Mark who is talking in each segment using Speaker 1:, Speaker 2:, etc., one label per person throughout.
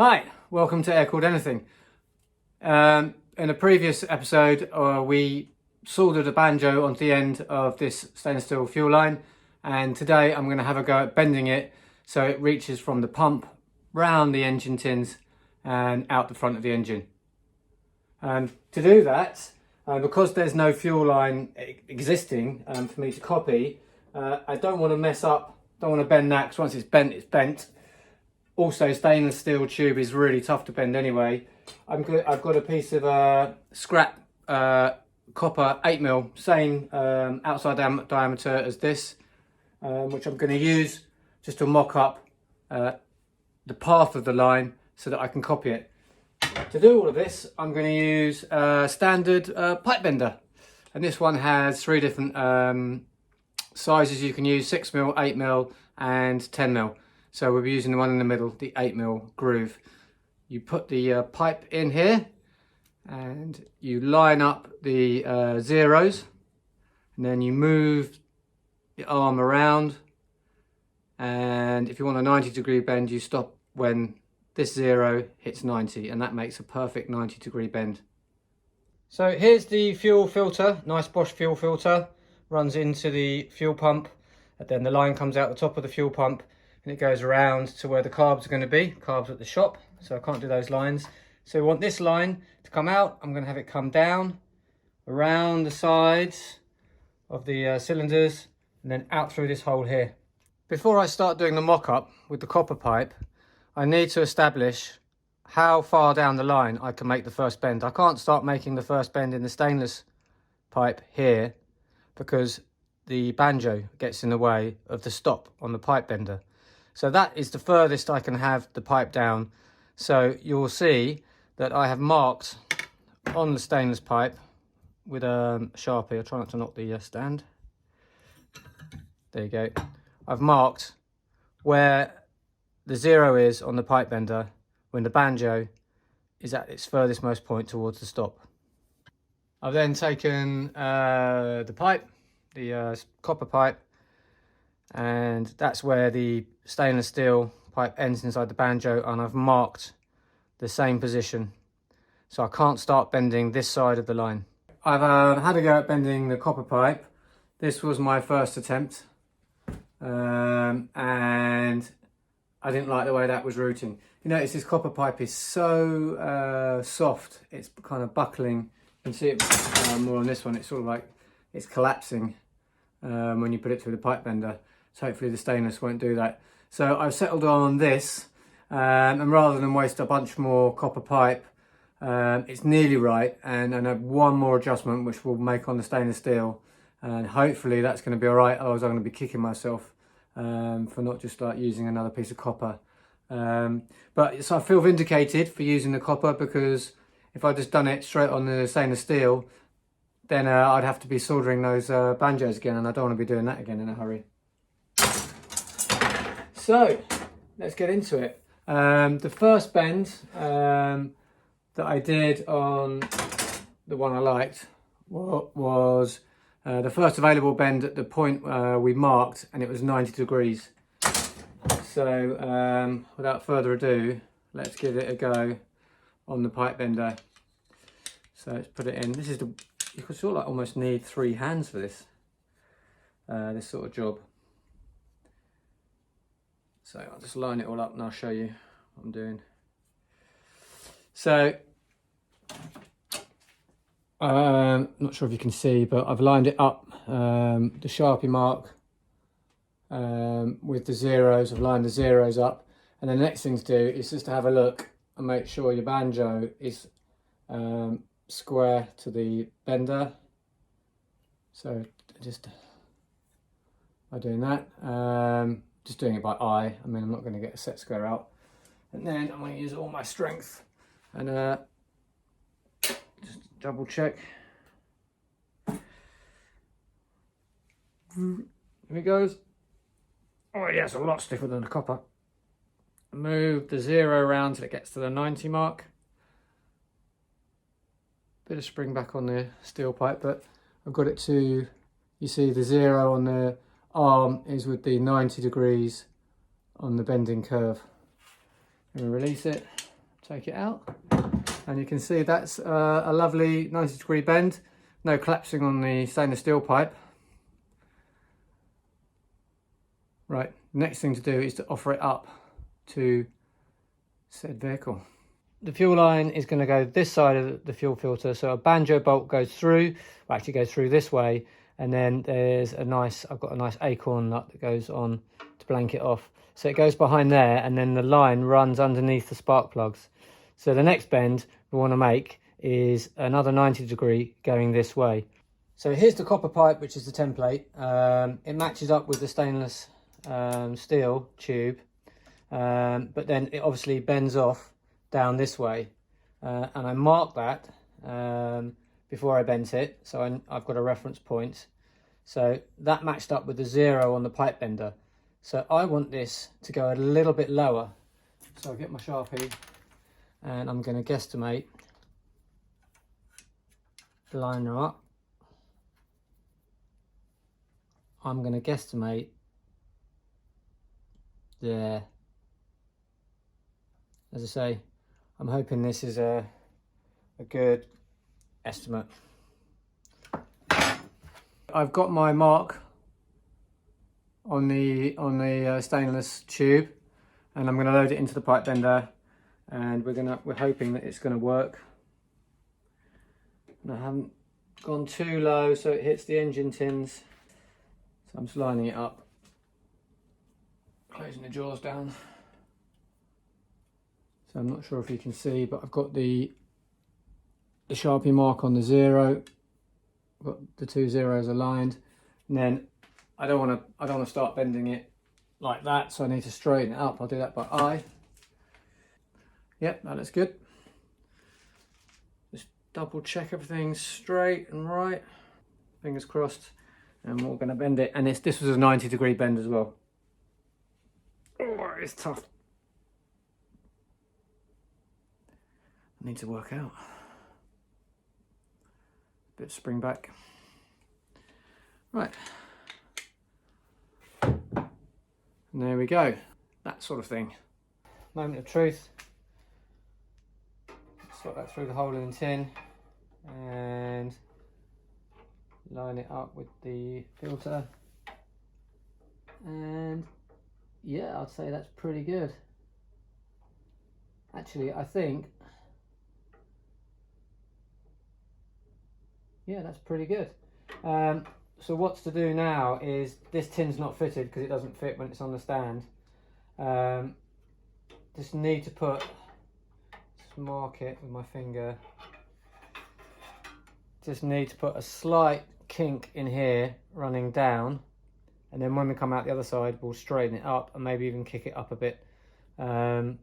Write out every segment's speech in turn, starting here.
Speaker 1: Hi, welcome to Air Called Anything. In a previous episode, we soldered a banjo onto the end of this stainless steel fuel line, and today I'm going to have a go at bending it so it reaches from the pump round the engine tins and out the front of the engine. To do that, because there's no fuel line existing for me to copy, I don't want to mess up, don't want to bend that, because once it's bent, it's bent. Also, stainless steel tube is really tough to bend anyway. I've got a piece of scrap copper 8mm, same outside diameter as this, which I'm going to use just to mock up the path of the line so that I can copy it. To do all of this, I'm going to use a standard pipe bender, and this one has three different sizes you can use: 6mm, 8mm and 10mm. So we'll be using the one in the middle, the 8mm groove. You put the pipe in here and you line up the zeros, and then you move the arm around, and if you want a 90-degree bend, you stop when this zero hits 90, and that makes a perfect 90-degree bend. So here's the fuel filter, nice Bosch fuel filter, runs into the fuel pump, and then the line comes out the top of the fuel pump and it goes around to where the carbs are going to be, carbs at the shop, so I can't do those lines. So we want this line to come out. I'm going to have it come down around the sides of the cylinders and then out through this hole here. Before I start doing the mock-up with the copper pipe, I need to establish how far down the line I can make the first bend. I can't start making the first bend in the stainless pipe here because the banjo gets in the way of the stop on the pipe bender. So that is the furthest I can have the pipe down. So you'll see that I have marked on the stainless pipe with a Sharpie. I'll try not to knock the stand. There you go. I've marked where the zero is on the pipe bender when the banjo is at its furthest most point towards the stop. I've then taken the pipe, the copper pipe, and that's where the stainless steel pipe ends inside the banjo, and I've marked the same position, so I can't start bending this side of the line. I've had a go at bending the copper pipe. This was my first attempt, and I didn't like the way that was routing. You notice this copper pipe is so soft, it's kind of buckling. You can see it more on this one. It's sort of like it's collapsing when you put it through the pipe bender. So hopefully the stainless won't do that. So I've settled on this, and rather than waste a bunch more copper pipe, it's nearly right, and I have one more adjustment which we'll make on the stainless steel, and hopefully that's going to be all right. Otherwise I'm going to be kicking myself for not just like using another piece of copper. But so I feel vindicated for using the copper, because if I just done it straight on the stainless steel, then I'd have to be soldering those banjos again, and I don't want to be doing that again in a hurry. So let's get into it. The first bend that I did on the one I liked was the first available bend at the point we marked, and it was 90 degrees. So without further ado, let's give it a go on the pipe bender. So let's put it in. This is you could sort of like almost need three hands for this this sort of job. So I'll just line it all up and I'll show you what I'm doing. So not sure if you can see, but I've lined it up, the Sharpie mark with the zeros. I've lined the zeros up, and then the next thing to do is just to have a look and make sure your banjo is square to the bender. So just by doing that, just doing it by eye. I mean, I'm not going to get a set square out. And then I'm going to use all my strength and just double check. Here it goes. Oh yeah, it's a lot stiffer than the copper. Move the zero around till it gets to the 90 mark. Bit of spring back on the steel pipe, but I've got it to, you see the zero on the arm is with the 90 degrees on the bending curve. And release it. take it out, and you can see that's a lovely 90-degree bend. No collapsing on the stainless steel pipe. Right, next thing to do is to offer it up to said vehicle. The fuel line is going to go this side of the fuel filter, so a banjo bolt goes through, well, actually goes through this way, and then there's a nice, I've got a nice acorn nut that goes on to blank it off. So it goes behind there, and then the line runs underneath the spark plugs. So the next bend we want to make is another 90-degree going this way. So here's the copper pipe, which is the template. It matches up with the stainless steel tube, but then it obviously bends off down this way, and I marked that before I bent it, so I've got a reference point. So that matched up with the 0 on the pipe bender. So I want this to go a little bit lower. So I'll get my Sharpie and I'm going to guesstimate the liner up. I'm going to guesstimate there. As I say, I'm hoping this is a good estimate. I've got my mark on the stainless tube, and I'm going to load it into the pipe bender, and we're hoping that it's going to work. And I haven't gone too low so it hits the engine tins, so I'm just lining it up, closing the jaws down. So I'm not sure if you can see, but I've got the Sharpie mark on the 0. I've got the 2 zeros aligned, and then I don't want to start bending it like that, so I need to straighten it up. I'll do that by eye. Yep, that looks good. Just double check everything's straight and right. Fingers crossed. And we're going to bend it, and this was a 90-degree bend as well. Oh, it's tough. I need to work out. Bit of spring back. Right. And there we go. That sort of thing. Moment of truth. Slot that through the hole in the tin and line it up with the filter. And yeah, I'd say that's pretty good. Actually, I think, yeah, that's pretty good. So what's to do now is, this tin's not fitted because it doesn't fit when it's on the stand. Just need to just mark it with my finger. Just need to put a slight kink in here running down, and then when we come out the other side we'll straighten it up and maybe even kick it up a bit. So I'm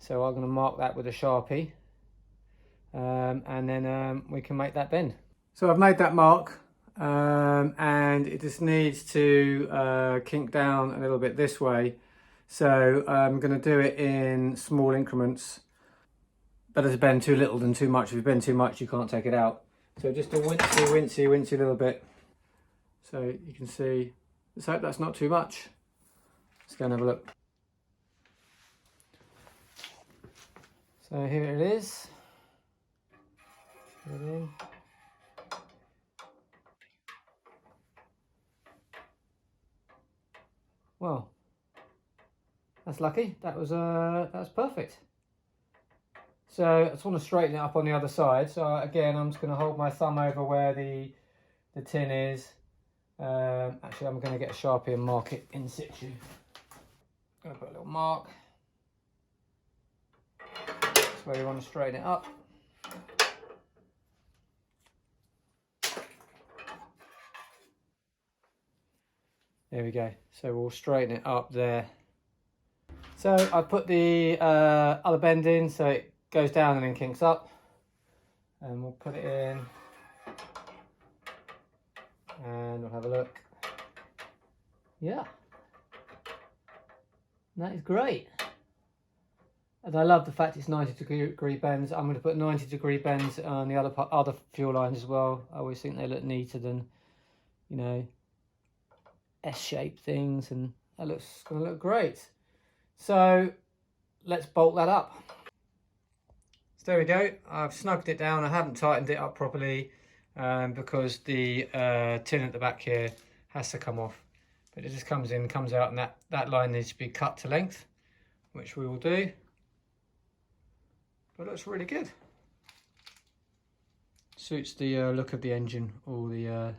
Speaker 1: going to mark that with a Sharpie, and then we can make that bend. So I've made that mark, and it just needs to kink down a little bit this way. So I'm going to do it in small increments. Better to bend too little than too much. If you bend too much, you can't take it out. So just a wincy little bit. So you can see, let's hope that's not too much. Let's go and have a look. So here it is. Put it in. Well, that's lucky. That's perfect. So I just want to straighten it up on the other side. So again, I'm just going to hold my thumb over where the tin is. Actually, I'm going to get a Sharpie and mark it in situ. I'm going to put a little mark. That's where you want to straighten it up. There we go. So we'll straighten it up there. So I put the other bend in so it goes down and then kinks up. And we'll put it in. And we'll have a look. Yeah. That is great. And I love the fact it's 90-degree bends. I'm going to put 90-degree bends on the other fuel lines as well. I always think they look neater than, you know, S-shaped things, and that looks going to look great. So let's bolt that up. So there we go. I've snugged it down. I haven't tightened it up properly because the tin at the back here has to come off. But it just comes in, comes out, and that line needs to be cut to length, which we will do. But it looks really good. Suits the look of the engine, all the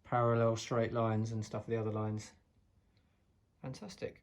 Speaker 1: parallel straight lines and stuff, the other lines. Fantastic.